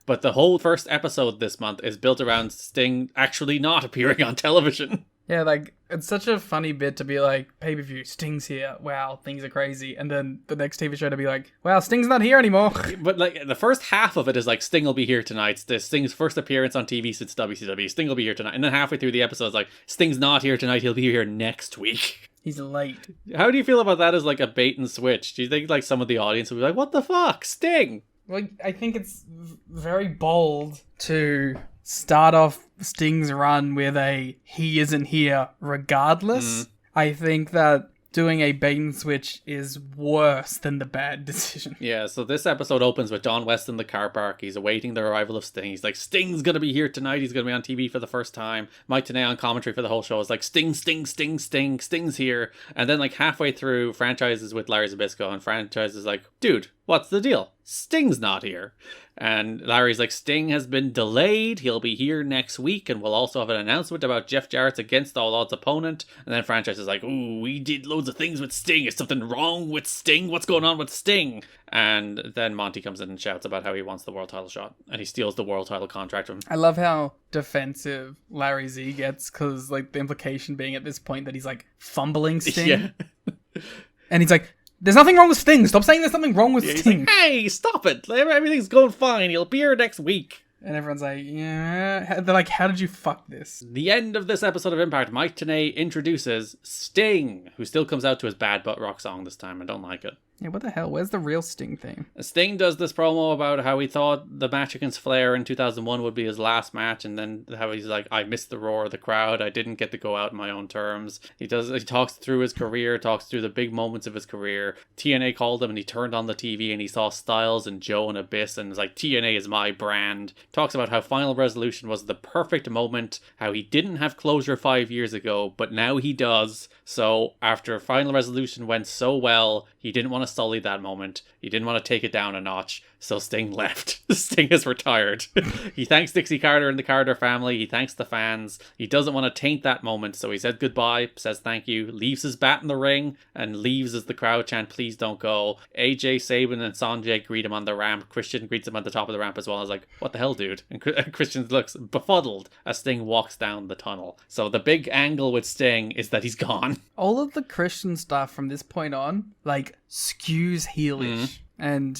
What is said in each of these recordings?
But the whole first episode this month is built around Sting actually not appearing on television. Yeah, like, it's such a funny bit to be like, pay-per-view, Sting's here, wow, things are crazy. And then the next TV show to be like, wow, Sting's not here anymore. But, like, the first half of it is like, Sting will be here tonight. This Sting's first appearance on TV since WCW. Sting will be here tonight. And then halfway through the episode, it's like, Sting's not here tonight, he'll be here next week. He's late. How do you feel about that as, like, a bait and switch? Do you think, like, some of the audience will be like, what the fuck, Sting? Like, I think it's very bold to start off Sting's run with a he isn't here regardless. I think that doing a bait and switch is worse than the bad decision. Yeah, so this episode opens with Don West in the car park. He's awaiting the arrival of Sting. He's like, Sting's gonna be here tonight. He's gonna be on TV for the first time. Mike Tenay on commentary for the whole show is like, Sting, Sting, Sting, Sting, Sting's here. And then, like, halfway through, Franchise is with Larry Zbyszko, and Franchise is like, dude, what's the deal? Sting's not here. And Larry's like, Sting has been delayed. He'll be here next week, and we'll also have an announcement about Jeff Jarrett's against all odds opponent. And then Franchise is like, ooh, we did loads of things with Sting. Is something wrong with Sting? What's going on with Sting? And then Monty comes in and shouts about how he wants the world title shot, and he steals the world title contract from him. I love how defensive Larry Z gets, because, like, the implication being at this point that he's, like, fumbling Sting. Yeah. And he's like, there's nothing wrong with Sting. Stop saying there's something wrong with Sting. Like, hey, stop it. Everything's going fine. He'll be here next week. And everyone's like, yeah. They're like, how did you fuck this? The end of this episode of Impact, Mike Tenay introduces Sting, who still comes out to his Bad Butt Rock song this time. I don't like it. Yeah, what the hell? Where's the real Sting theme? Sting does this promo about how he thought the match against Flair in 2001 would be his last match, and then how he's like, I missed the roar of the crowd, I didn't get to go out on my own terms. He talks through his career, talks through the big moments of his career. TNA called him, and he turned on the TV, and he saw Styles and Joe and Abyss, and was like, TNA is my brand. Talks about how Final Resolution was the perfect moment, how he didn't have closure 5 years ago, but now he does. So after Final Resolution went so well, he didn't want to sully that moment. He didn't want to take it down a notch. So Sting left. Sting is retired. He thanks Dixie Carter and the Carter family. He thanks the fans. He doesn't want to taint that moment. So he said goodbye, says thank you, leaves his bat in the ring, and leaves as the crowd chant, please don't go. AJ, Sabin, and Sanjay greet him on the ramp. Christian greets him at the top of the ramp as well. I was like, what the hell, dude? And Christian looks befuddled as Sting walks down the tunnel. So the big angle with Sting is that he's gone. All of the Christian stuff from this point on, like, skews heelish. And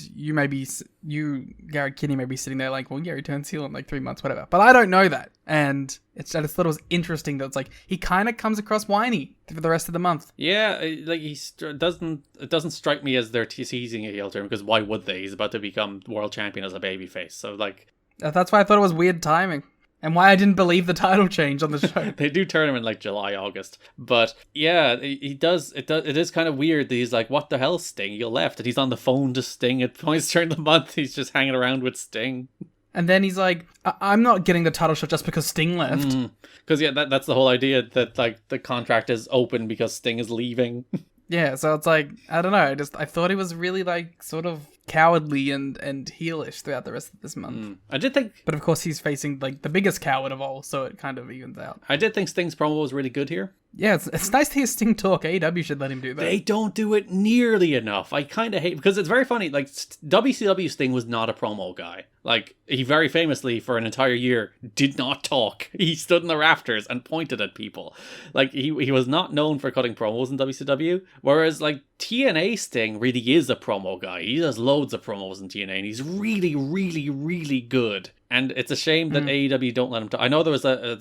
Garrett Kinney may be sitting there like, well, yeah, he turns heel in like 3 months, whatever. But I don't know that. And I just thought it was interesting that it's like, he kind of comes across whiny for the rest of the month. Yeah, like, it doesn't strike me as they're teasing a heel turn, because why would they? He's about to become world champion as a babyface. So, like... That's why I thought it was weird timing. And why I didn't believe the title change on the show. They do turn him in like July, August. But yeah, he does. It is kind of weird that he's like, what the hell, Sting? You left. And he's on the phone to Sting at points during the month. He's just hanging around with Sting. And then he's like, I'm not getting the title shot just because Sting left. Because yeah, that's the whole idea, that like the contract is open because Sting is leaving. Yeah, so it's like, I don't know, I thought he was really like sort of cowardly and heelish throughout the rest of this month. I did think... But of course he's facing like the biggest coward of all, so it kind of evens out. I did think Sting's promo was really good here. Yeah, it's nice to hear Sting talk. AEW should let him do that. They don't do it nearly enough. I kind of hate... Because it's very funny, like, WCW Sting was not a promo guy. Like, he very famously, for an entire year, did not talk. He stood in the rafters and pointed at people. Like, he was not known for cutting promos in WCW. Whereas, like, TNA Sting really is a promo guy. He does loads of promos in TNA, and he's really, really, really good. And it's a shame that AEW don't let him talk. I know there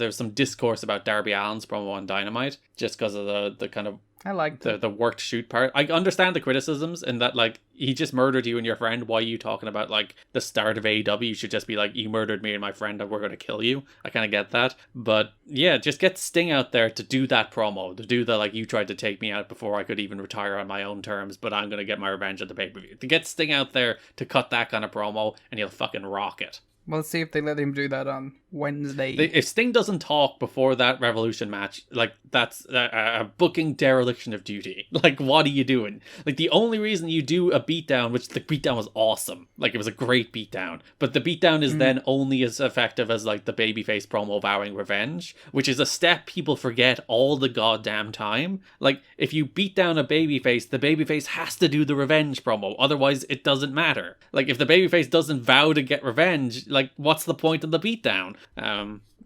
was some discourse about Darby Allin's promo on Dynamite, just because of the kind of... I like the worked shoot part. I understand the criticisms in that, like, he just murdered you and your friend. Why are you talking about, like, the start of AEW? You should just be like, you murdered me and my friend and we're going to kill you. I kind of get that. But yeah, just get Sting out there to do that promo. To do the, like, you tried to take me out before I could even retire on my own terms, but I'm going to get my revenge at the pay-per-view. To get Sting out there to cut that kind of promo, and he'll fucking rock it. Well, let's see if they let him do that on Wednesday. If Sting doesn't talk before that Revolution match, like, that's a booking dereliction of duty. Like, what are you doing? Like, the only reason you do a beatdown, which the beatdown was awesome, like, it was a great beatdown, but the beatdown is then only as effective as, like, the babyface promo vowing revenge, which is a step people forget all the goddamn time. Like, if you beat down a babyface, the babyface has to do the revenge promo, otherwise it doesn't matter. Like, if the babyface doesn't vow to get revenge, like, what's the point of the beatdown?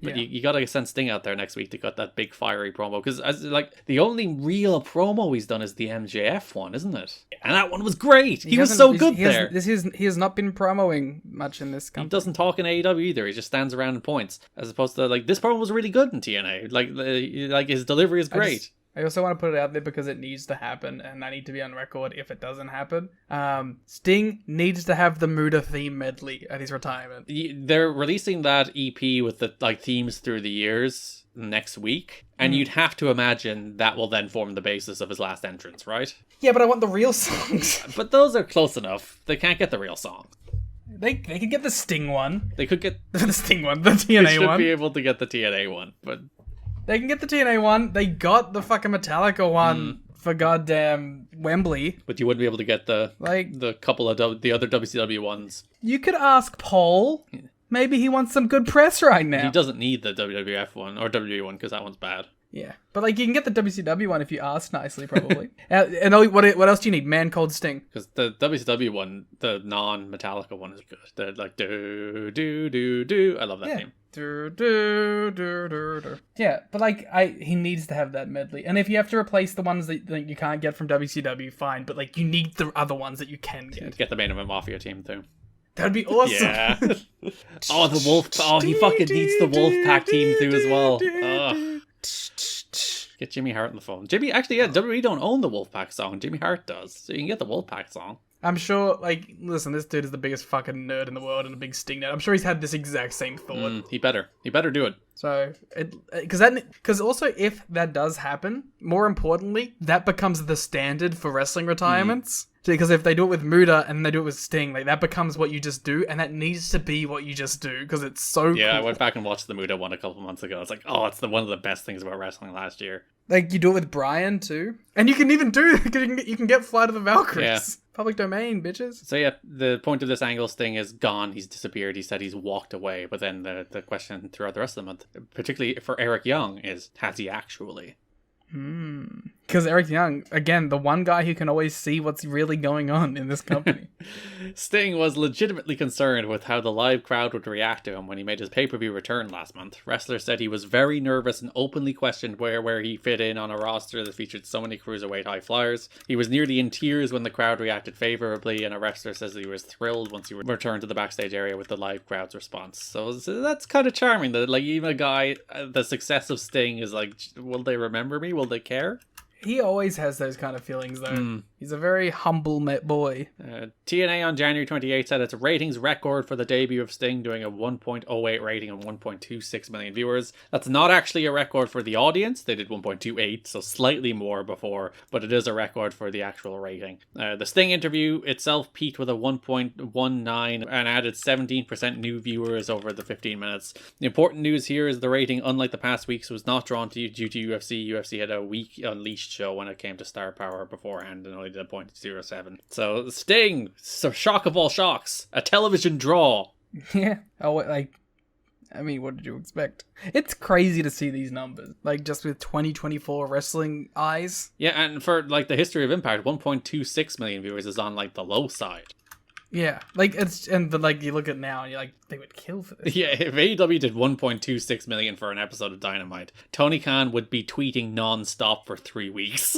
But Yeah. you gotta send Sting out there next week to got that big fiery promo, because like the only real promo he's done is the MJF one, isn't it? And that one was great. He was so good there. He has not been promoing much in this company. He doesn't talk in AEW either. He just stands around and points, as opposed to like this promo was really good in TNA. Like his delivery is great. I also want to put it out there because it needs to happen, and I need to be on record if it doesn't happen. Sting needs to have the Muda theme medley at his retirement. They're releasing that EP with the like themes through the years next week, and you'd have to imagine that will then form the basis of his last entrance, right? Yeah, but I want the real songs. But those are close enough. They can't get the real song. They could get the Sting one. They could get the Sting one, the TNA one. They should be able to get the TNA one, but they can get the TNA one. They got the fucking Metallica one for goddamn Wembley. But you wouldn't be able to get the couple of the other WCW ones. You could ask Paul. Maybe he wants some good press right now. He doesn't need the WWF one or WWE one because that one's bad. Yeah, but like you can get the WCW one if you ask nicely, probably. And what else do you need? Man Cold Sting. Because the WCW one, the non-Metallica one, is good. They're like do do do do. I love that theme. Do, do, do, do, do. Yeah, but like he needs to have that medley. And if you have to replace the ones that you can't get from WCW, fine. But like you need the other ones that you can get. Get the Main Event Mafia team too. That'd be awesome. Yeah. The Wolf. Oh, he fucking needs the Wolfpack team too as well. Get Jimmy Hart on the phone. WWE don't own the Wolfpack song. Jimmy Hart does, so you can get the Wolfpack song. I'm sure, like, listen, this dude is the biggest fucking nerd in the world and a big Sting nerd. I'm sure he's had this exact same thought. He better do it. So, because also if that does happen, more importantly, that becomes the standard for wrestling retirements. Because if they do it with Muda and they do it with Sting, like that becomes what you just do, and that needs to be what you just do because it's so Yeah, cool. I went back and watched the Muda one a couple months ago. It's like, it's one of the best things about wrestling last year. Like you do it with Brian too, and you can even do you can get Flight of the Valkyries. Yeah. Public domain, bitches. So yeah, the point of this angle, Sting is gone. He's disappeared. He said he's walked away. But then the question throughout the rest of the month, particularly for Eric Young, is has he actually? Because Eric Young, again, the one guy who can always see what's really going on in this company. Sting was legitimately concerned with how the live crowd would react to him when he made his pay-per-view return last month. Wrestler said he was very nervous and openly questioned where he fit in on a roster that featured so many cruiserweight high flyers. He was nearly in tears when the crowd reacted favorably, and a wrestler says he was thrilled once he returned to the backstage area with the live crowd's response. So that's kind of charming that like even a guy, the success of Sting is like, will they remember me? Will they care? He always has those kind of feelings, though. He's a very humble boy. TNA on January 28th said its ratings record for the debut of Sting, doing a 1.08 rating and 1.26 million viewers. That's not actually a record for the audience. They did 1.28, so slightly more before, but it is a record for the actual rating. The Sting interview itself peaked with a 1.19 and added 17% new viewers over the 15 minutes. The important news here is the rating, unlike the past weeks, was not drawn due to UFC. UFC had a weak Unleashed show when it came to star power beforehand and only did a 0.07. So Sting, so shock of all shocks, a television draw. Yeah. What did you expect? It's crazy to see these numbers, like just with 2024 wrestling eyes. Yeah, and for like the history of Impact, 1.26 million viewers is on like the low side. Yeah, like but you look at now and you're like, they would kill for this. Yeah, if AEW did 1.26 million for an episode of Dynamite, Tony Khan would be tweeting non-stop for 3 weeks.